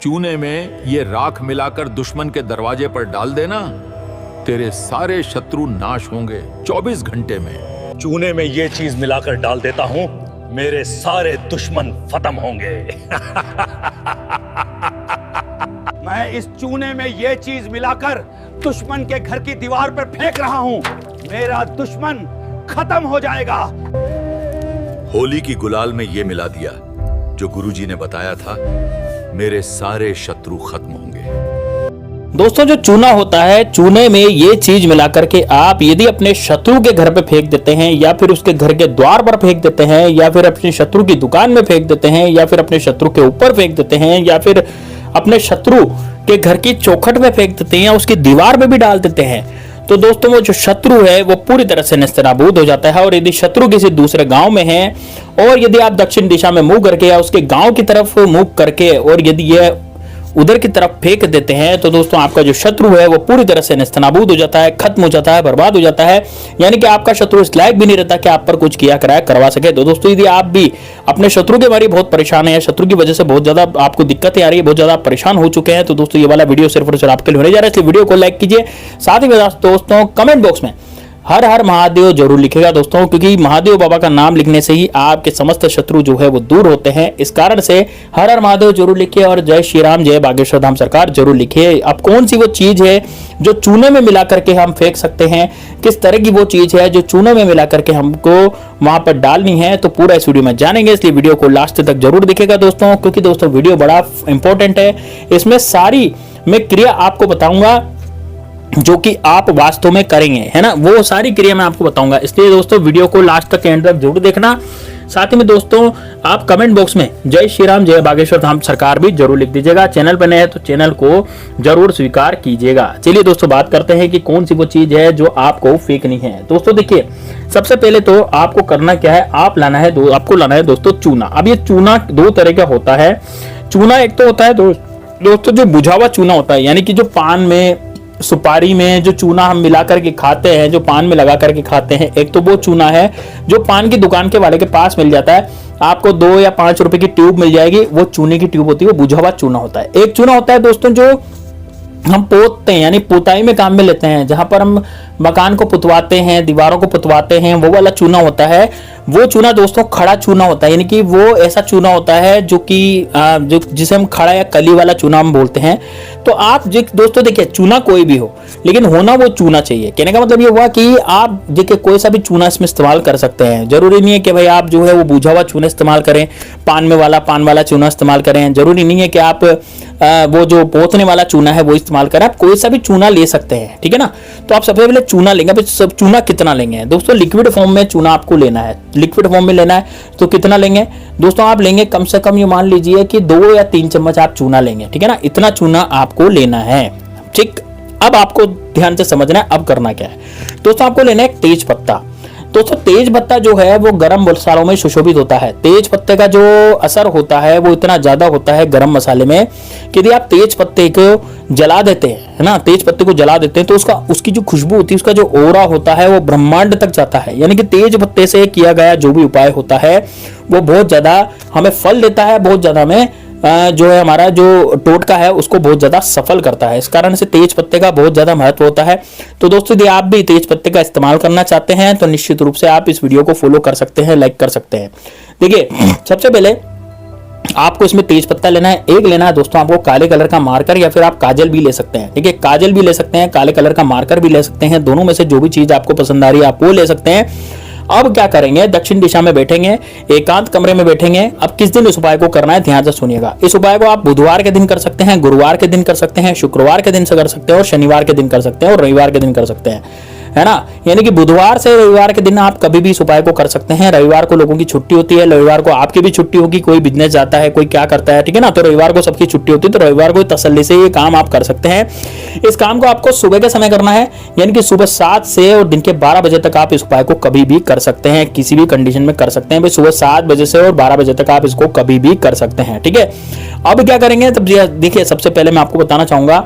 चूने में ये राख मिलाकर दुश्मन के दरवाजे पर डाल देना, तेरे सारे शत्रु नाश होंगे 24 घंटे में। चूने में ये चीज मिलाकर डाल देता हूं, मेरे सारे दुश्मन खत्म होंगे। मैं इस चूने में ये चीज मिलाकर दुश्मन के घर की दीवार पर फेंक रहा हूं, मेरा दुश्मन खत्म हो जाएगा। होली की गुलाल में ये मिला दिया जो गुरुजी ने बताया था, मेरे सारे शत्रु खत्म होंगे। दोस्तों जो चूना होता है, चूने में ये चीज मिला करके आप यदि अपने शत्रु के घर पे फेंक देते हैं, या फिर उसके घर के द्वार पर फेंक देते हैं, या फिर अपने शत्रु की दुकान में फेंक देते हैं, या फिर अपने शत्रु के ऊपर फेंक देते हैं, या फिर अपने शत्रु के घर की चौखट में फेंक देते हैं, या उसकी दीवार में भी डाल देते हैं, तो दोस्तों वो जो शत्रु है वो पूरी तरह से नेस्तनाबूद हो जाता है। और यदि शत्रु किसी दूसरे गांव में है और यदि आप दक्षिण दिशा में मुंह करके या उसके गांव की तरफ मुंह करके और यदि ये उधर की तरफ फेंक देते हैं, तो दोस्तों आपका जो शत्रु है वो पूरी तरह से नेस्तनाबूद हो जाता है, खत्म हो जाता है, बर्बाद हो जाता है। यानी कि आपका शत्रु इस लायक भी नहीं रहता कि आप पर कुछ किया कराया करवा सके। तो दोस्तों यदि आप भी अपने शत्रु के बारे में बहुत परेशान है, शत्रु की वजह से बहुत ज्यादा आपको दिक्कतें आ रही है, बहुत ज्यादा परेशान हो चुके हैं, तो दोस्तों ये वाला वीडियो सिर्फ और सिर्फ आपके लिए होने जा रहा है, इसलिए वीडियो को लाइक कीजिए। साथ ही दोस्तों कमेंट बॉक्स में हर हर महादेव जरूर लिखेगा दोस्तों, क्योंकि महादेव बाबा का नाम लिखने से ही आपके समस्त शत्रु जो है वो दूर होते हैं। इस कारण से हर हर महादेव जरूर लिखिए और जय श्री राम जय बागेश्वर धाम सरकार जरूर लिखिए। अब कौन सी वो चीज है जो चूने में मिला करके हम फेंक सकते हैं, किस तरह की वो चीज है जो चूने में मिला करके हमको वहां पर डालनी है, तो पूरा इस वीडियो में जानेंगे, इसलिए वीडियो को लास्ट तक जरूर दिखेगा दोस्तों, क्योंकि दोस्तों वीडियो बड़ा इंपॉर्टेंट है। इसमें सारी मैं क्रिया आपको बताऊंगा जो कि आप वास्तव में करेंगे, है ना, वो सारी क्रिया मैं आपको बताऊंगा, इसलिए दोस्तों वीडियो को लास्ट तक एंड तक जरूर देखना। साथ ही में दोस्तों आप कमेंट बॉक्स में जय श्री राम जय बागेश्वर धाम सरकार भी जरूर लिख दीजिएगा। चैनल पर नए हैं तो चैनल को जरूर स्वीकार कीजिएगा। चलिए दोस्तों बात करते हैं कि कौन सी वो चीज है जो आपको फेंकनी है। दोस्तों देखिए, सबसे पहले तो आपको करना क्या है, आपको लाना है दोस्तों चूना। अब ये चूना दो तरह का होता है। चूना एक तो होता है दोस्तों जो बुझा हुआ चूना होता है, यानी कि जो पान में सुपारी में जो चूना हम मिला करके खाते हैं, जो पान में लगा करके खाते हैं, एक तो वो चूना है जो पान की दुकान के वाले के पास मिल जाता है, आपको 2 या 5 रुपए की ट्यूब मिल जाएगी, वो चूने की ट्यूब होती है, वो बुझा हुआ चूना होता है। एक चूना होता है दोस्तों जो हम पोतते हैं, यानी पुताई में काम में लेते हैं, जहां पर हम मकान को पुतवाते हैं, दीवारों को पुतवाते हैं, वो वाला चूना होता है। वो चूना दोस्तों खड़ा चूना होता है, यानी कि वो ऐसा चूना होता है जो कि जिसे हम खड़ा या कली वाला चूना हम बोलते हैं। तो आप दोस्तों देखिए, चूना कोई भी हो लेकिन होना वो चूना चाहिए। कहने का मतलब ये हुआ कि आप देखिए कोई सा भी चूना इसमें इस्तेमाल कर सकते हैं। जरूरी नहीं है कि भाई आप जो है वो बुझा हुआ चूना इस्तेमाल करें, पान वाला चूना इस्तेमाल करें। जरूरी नहीं है कि आप वो जो पोतने वाला चूना है वो इस्तेमाल करें, आप कोई सा भी चूना ले सकते हैं, ठीक है ना। तो आप सबसे पहले चूना लेंगे। सब चूना कितना लेंगे दोस्तों, लिक्विड फॉर्म में चूना आपको लेना है, लिक्विड फॉर्म में लेना है तो कितना लेंगे दोस्तों, आप लेंगे कम से कम ये मान लीजिए कि 2 या 3 चम्मच आप चूना लेंगे, ठीक है ना, इतना चूना आपको लेना है, ठीक। अब आपको ध्यान से समझना है अब करना क्या है दोस्तों, आपको लेना है एक तेज पत्ता। दोस्तों तेज पत्ता जो है वो गर्म मसालों में सुशोभित होता है। तेज पत्ते का जो असर होता है वो इतना ज्यादा होता है गर्म मसाले में कि यदि आप तेज पत्ते को जला देते हैं, है ना, तेज पत्ते को जला देते हैं तो उसकी जो खुशबू होती है, उसका जो ओरा होता है वो ब्रह्मांड तक जाता है। यानी कि तेज पत्ते से किया गया जो भी उपाय होता है वो बहुत ज्यादा हमें फल देता है, बहुत ज्यादा हमें जो है हमारा जो टोटका है उसको बहुत ज्यादा सफल करता है। इस कारण से तेज पत्ते का बहुत ज्यादा महत्व होता है। तो दोस्तों यदि आप भी तेज पत्ते का इस्तेमाल करना चाहते हैं तो निश्चित रूप से आप इस वीडियो को फॉलो कर सकते हैं, लाइक कर सकते हैं। देखिए सबसे पहले आपको इसमें तेज पत्ता लेना है। एक लेना है दोस्तों आपको काले कलर का मार्कर, या फिर आप काजल भी ले सकते हैं, ठीक है, काजल भी ले सकते हैं, काले कलर का मार्कर भी ले सकते हैं। दोनों में से जो भी चीज आपको पसंद आ रही है आप वो ले सकते हैं। अब क्या करेंगे, दक्षिण दिशा में बैठेंगे, एकांत कमरे में बैठेंगे। अब किस दिन इस उपाय को करना है ध्यान से सुनिएगा। इस उपाय को आप बुधवार के दिन कर सकते हैं, गुरुवार के दिन कर सकते हैं, शुक्रवार के दिन से कर सकते हैं, और शनिवार के दिन कर सकते हैं, और रविवार के दिन कर सकते हैं, है ना। यानी कि बुधवार से रविवार के दिन आप कभी भी इस उपाय को कर सकते हैं। रविवार को लोगों की छुट्टी होती है, रविवार को आपकी भी छुट्टी होगी, कोई बिजनेस जाता है, कोई क्या करता है, ठीक है ना, तो रविवार को सबकी छुट्टी होती है, तो रविवार को तसल्ली से ये काम आप कर सकते हैं। इस काम को आपको सुबह के समय करना है, यानी कि सुबह 7 से और दिन के 12 बजे तक आप इस उपाय को कभी भी कर सकते हैं, किसी भी कंडीशन में कर सकते हैं। भाई सुबह 7 बजे से और 12 बजे तक आप इसको कभी भी कर सकते हैं, ठीक है। अब क्या करेंगे, तब देखिए सबसे पहले मैं आपको बताना चाहूंगा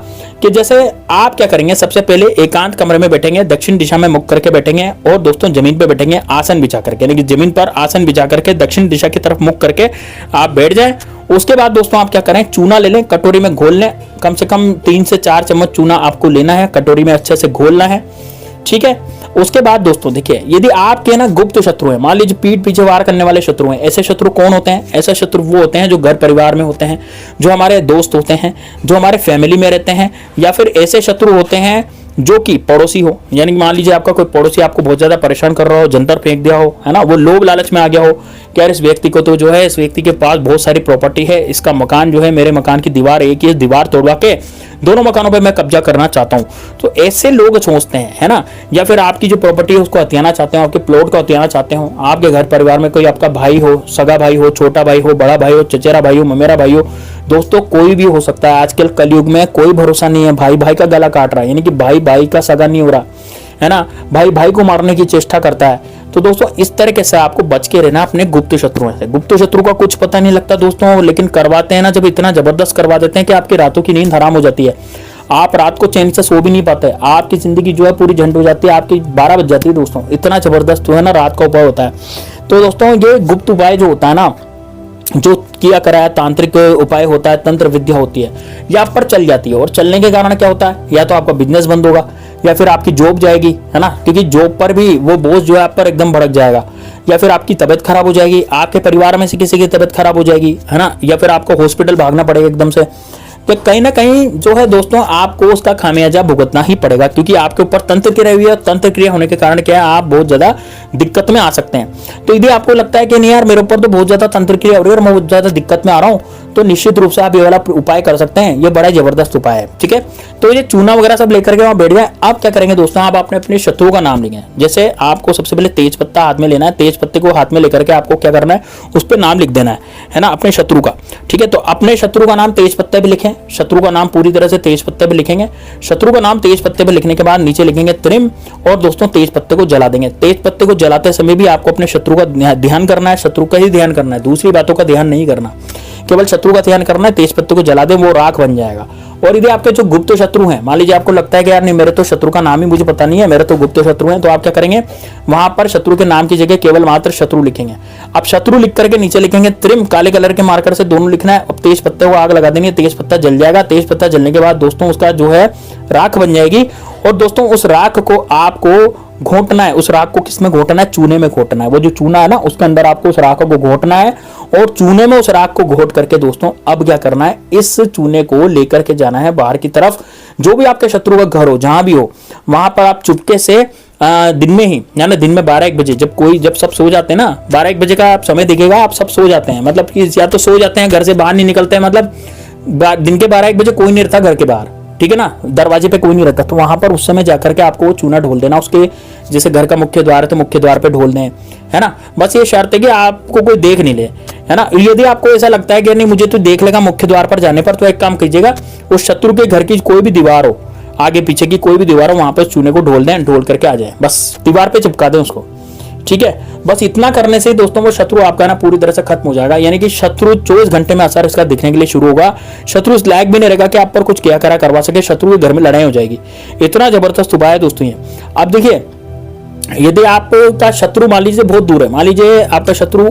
कि जैसे आप क्या करेंगे, सबसे पहले एकांत कमरे में बैठेंगे, दक्षिण दिशा में मुख करके बैठेंगे, और दोस्तों जमीन पे बैठेंगे आसन बिछा करके, यानी कि जमीन पर आसन बिछा करके दक्षिण दिशा की तरफ मुख करके आप बैठ जाएं। उसके बाद दोस्तों आप क्या करें, चूना ले लें, कटोरी में घोल लें, कम से कम 3 से 4 चम्मच चूना आपको लेना है, कटोरी में अच्छे से घोलना है, ठीक है। उसके बाद दोस्तों देखिए, यदि आपके ना गुप्त शत्रु हैं, मान लीजिए पीठ पीछे वार करने वाले शत्रु हैं, ऐसे शत्रु कौन होते हैं? ऐसे शत्रु वो होते हैं जो घर परिवार में होते हैं, जो हमारे दोस्त होते हैं, जो हमारे फैमिली में रहते हैं, या फिर ऐसे शत्रु होते हैं जो कि पड़ोसी हो, यानी मान लीजिए आपका कोई पड़ोसी आपको बहुत ज्यादा परेशान कर रहा हो, जंतर फेंक दिया हो, है ना, वो लोभ लालच में आ गया हो कि यार इस व्यक्ति को तो जो है, इस व्यक्ति के पास बहुत सारी प्रॉपर्टी है, इसका मकान जो है, मेरे मकान की दीवार एक ही, दीवार तोड़वा के दोनों मकानों पे मैं कब्जा करना चाहता हूं। तो ऐसे लोग सोचते हैं, है ना, या फिर आपकी जो प्रॉपर्टी है उसको हथियाना चाहते हो, आपके प्लॉट को हथियाना चाहते हो, आपके घर परिवार में कोई आपका भाई हो, सगा भाई हो, छोटा भाई हो, बड़ा भाई हो, चचेरा भाई हो, ममेरा भाई हो, दोस्तों कोई भी हो सकता है। आजकल कलयुग में कोई भरोसा नहीं है, भाई भाई का गला काट रहा है, यानी कि भाई भाई का सगा नहीं हो रहा है ना, भाई भाई को मारने की चेष्टा करता है। तो दोस्तों इस तरीके से आपको बच के रहना अपने गुप्त शत्रुओं से। गुप्त शत्रु का कुछ पता नहीं लगता दोस्तों, लेकिन करवाते हैं ना जब, इतना जबरदस्त करवा देते हैं कि आपकी रातों की नींद हराम हो जाती है, आप रात को चैन से सो भी नहीं पाते, आपकी जिंदगी जो है पूरी झंड हो जाती है, आपकी 12 बज जाती है दोस्तों, इतना जबरदस्त जो है ना रात का उपाय होता है। तो दोस्तों ये गुप्त उपाय जो होता है ना, जो किया कराया तांत्रिक उपाय होता है, तंत्र विद्या होती है, ये आप पर चल जाती है, और चलने के कारण क्या होता है, या तो आपका बिजनेस बंद होगा, या फिर आपकी जॉब जाएगी, है ना, क्योंकि जॉब पर भी वो बोझ जो है आप पर एकदम भड़क जाएगा, या फिर आपकी तबीयत खराब हो जाएगी, आपके परिवार में से किसी की तबीयत खराब हो जाएगी, है ना, या फिर आपको हॉस्पिटल भागना पड़ेगा एकदम से। तो कहीं ना कहीं जो है दोस्तों आपको उसका खामियाजा भुगतना ही पड़ेगा, क्योंकि आपके ऊपर तंत्र क्रिया हुई है, तंत्र क्रिया होने के कारण क्या है, आप बहुत ज्यादा दिक्कत में आ सकते हैं। तो यदि आपको लगता है कि नहीं यार मेरे ऊपर तो बहुत ज्यादा तंत्र क्रिया हो रही है और मैं बहुत ज्यादा दिक्कत में आ रहा हूं, तो निश्चित रूप से आप ये वाला उपाय कर सकते हैं, ये बड़ा जबरदस्त उपाय है, ठीक है। तो ये चूना वगैरह सब लेकर के वहां बैठ जाए। आप क्या करेंगे दोस्तों, आप अपने शत्रुओं का नाम लिखें। जैसे आपको सबसे पहले तेज पत्ता हाथ में लेना है, तेज पत्ते को हाथ में लेकर के आपको क्या करना है, उस पर नाम लिख देना है ना, अपने शत्रु का, ठीक है। तो अपने शत्रु का नाम तेज पत्ते पे लिखें, शत्रु का नाम पूरी तरह से तेज पत्ते पे लिखेंगे। शत्रु का नाम तेज पत्ते पे लिखने के बाद नीचे लिखेंगे त्रिम, और दोस्तों तेज पत्ते को जला देंगे। तेज पत्ते को जलाते समय भी आपको अपने शत्रु का ध्यान करना है, शत्रु का ही ध्यान करना है, दूसरी बातों का ध्यान नहीं करना, केवल शत्रु का ध्यान करना है। तेज पत्ते को जला दें, वो राख बन जाएगा। और यदि आपके जो गुप्त शत्रु हैं, मान लीजिए आपको लगता है कि यार नहीं मेरे तो शत्रु का नाम ही मुझे पता नहीं है, मेरे तो गुप्त शत्रु हैं, तो आप क्या करेंगे, वहां पर शत्रु के नाम की जगह केवल मात्र शत्रु लिखेंगे। अब शत्रु लिख करके नीचे लिखेंगे त्रिम, काले कलर के मार्कर से दोनों लिखना है। अब तेज पत्ते को आग लगा देंगे, तेज पत्ता जल जाएगा। तेज पत्ता जलने के बाद दोस्तों उसका जो है राख बन जाएगी, और दोस्तों उस राख को आपको घोटना है। उस राख को किसमें घोटना है, चूने में घोटना है। वो जो चूना है ना उसके अंदर आपको उस राख को घोटना है, और चूने में उस राख को घोट करके दोस्तों अब क्या करना है, इस चूने को लेकर के जाना है बाहर की तरफ, जो भी आपके शत्रु का घर हो, जहां भी हो, वहां पर आप चुपके से दिन में ही, यानी दिन में 12-1 बजे, जब सब सो जाते हैं ना, 12-1 बजे का आप समय दिखेगा, आप सब सो जाते हैं, मतलब कि या तो सो जाते हैं, घर से बाहर नहीं निकलते हैं, मतलब दिन के 12-1 बजे कोई नहीं रहता घर के बाहर, ठीक है ना, दरवाजे पे कोई नहीं रहता, तो वहां पर उस समय जाकर के आपको वो चूना ढोल देना उसके, जैसे घर का मुख्य द्वार है तो मुख्य द्वार पे ढोल दें, है ना। बस ये शर्त है कि आपको कोई देख नहीं ले, है ना। यदि आपको ऐसा लगता है कि नहीं मुझे तो देख लेगा मुख्य द्वार पर जाने पर, तो एक काम कीजिएगा, उस शत्रु के घर की कोई भी दीवार हो, आगे पीछे की कोई भी दीवार हो, वहां पर चूने को ढोल दें, ढोल करके आ जाए, बस दीवार पे चिपका दें उसको, ठीक है। बस इतना करने से दोस्तों वो शत्रु आपका ना पूरी तरह से खत्म हो जाएगा, यानी कि शत्रु 24 घंटे में असर इसका दिखने के लिए शुरू होगा। शत्रु इस लायक भी नहीं रहेगा कि आप पर कुछ किया करा करवा सके, शत्रु के घर में लड़ाई हो जाएगी। इतना जबरदस्त उपाय है दोस्तों ये। अब देखिए, यदि आपका शत्रु मान लीजिए बहुत दूर है, मान लीजिए आपका शत्रु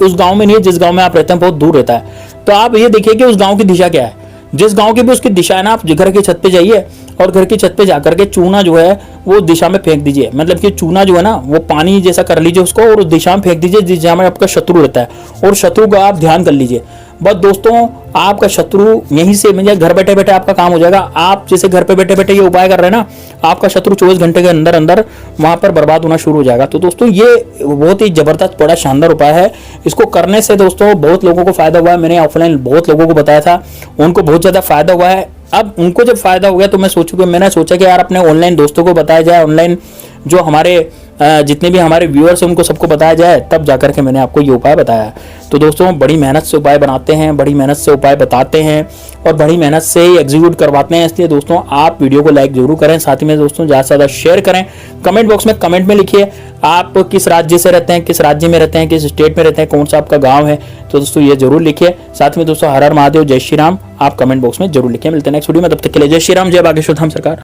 उस गांव में नहीं है जिस गांव में आप रहते हैं, बहुत दूर रहता है, तो आप ये देखिए कि उस गांव की दिशा क्या है, जिस गांव की भी उसकी दिशा है ना, आप घर की छत पे जाइए और घर की छत पे जाकर के चूना जो है वो दिशा में फेंक दीजिए। मतलब कि चूना जो है ना वो पानी जैसा कर लीजिए उसको, और उस दिशा में फेंक दीजिए जिस दिशा में आपका शत्रु रहता है, और शत्रु का आप ध्यान कर लीजिए। बस दोस्तों आपका शत्रु यहीं से, मतलब घर बैठे बैठे आपका काम हो जाएगा। आप जैसे घर पे बैठे बैठे ये उपाय कर रहे हैं ना, आपका शत्रु 24 घंटे के अंदर अंदर वहां पर बर्बाद होना शुरू हो जाएगा। तो दोस्तों ये बहुत ही जबरदस्त बड़ा शानदार उपाय है। इसको करने से दोस्तों बहुत लोगों को फायदा हुआ है। मैंने ऑफलाइन बहुत लोगों को बताया था, उनको बहुत ज्यादा फायदा हुआ है। अब उनको जब फायदा हो गया तो मैंने सोचा कि यार अपने ऑनलाइन दोस्तों को बताया जाए, ऑनलाइन जो हमारे जितने भी हमारे व्यूअर्स हैं उनको सबको बताया जाए, तब जाकर के मैंने आपको ये उपाय बताया। तो दोस्तों बड़ी मेहनत से उपाय बनाते हैं, बड़ी मेहनत से उपाय बताते हैं, और बड़ी मेहनत से ही एग्जीक्यूट करवाते हैं। इसलिए दोस्तों आप वीडियो को लाइक जरूर करें, साथ ही में दोस्तों ज़्यादा से ज़्यादा शेयर करें। कमेंट बॉक्स में कमेंट में लिखिए आप किस राज्य से रहते हैं, किस राज्य में रहते हैं, किस स्टेट में रहते हैं, कौन सा आपका गाँव है, तो दोस्तों ये जरूर लिखिए। साथ में दोस्तों हर हर महादेव, जय श्री राम आप कमेंट बॉक्स में जरूर लिखिए। मिलते हैं नेक्स्ट वीडियो में, तब तक के लिए जय श्री राम, जय बागेश्वर धाम सरकार।